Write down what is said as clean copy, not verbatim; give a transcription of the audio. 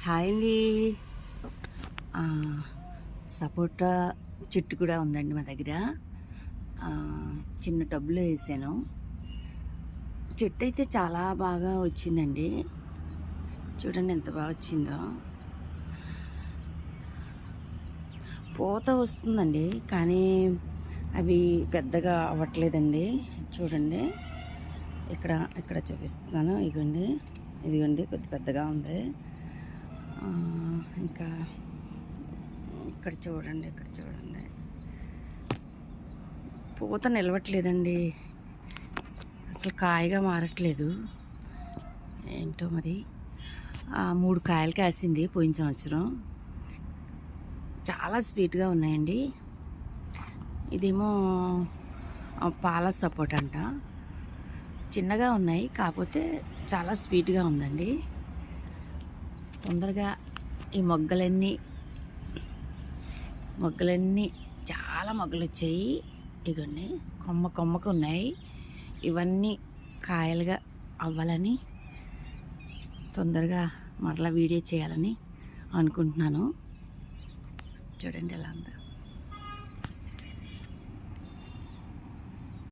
Hi అండి. సపోటా చెట్టు కూడా ఉందండి మా దగ్గర. చిన్న టబ్లో వేసాను. చెట్టు అయితే చాలా బాగా వచ్చిందండి. చూడండి ఎంత బాగా వచ్చిందో. పూత వస్తుందండి, కానీ అవి పెద్దగా అవ్వట్లేదండి. చూడండి, ఇక్కడ ఇక్కడ చూపిస్తున్నాను. ఇదిగోండి కొద్ది పెద్దగా ఉంది. ఇంకా ఇక్కడ చూడండి, పూత నిలవట్లేదండి, అసలు కాయగా మారట్లేదు. ఏంటో మరి. 3 కాయలు కాసింది పోయిన సంవత్సరం. చాలా స్వీట్గా ఉన్నాయండి. ఇదేమో పాల సపోటా అంట. చిన్నగా ఉన్నాయి, కాకపోతే చాలా స్వీట్గా ఉందండి. తొందరగా ఈ మొగ్గలన్నీ చాలా మొగ్గలు వచ్చాయి. ఇగోండి కొమ్మకు ఉన్నాయి. ఇవన్నీ కాయలుగా అవ్వాలని తొందరగా మరలా వీడియో చేయాలని అనుకుంటున్నాను. చూడండి ఎలా ఉందో.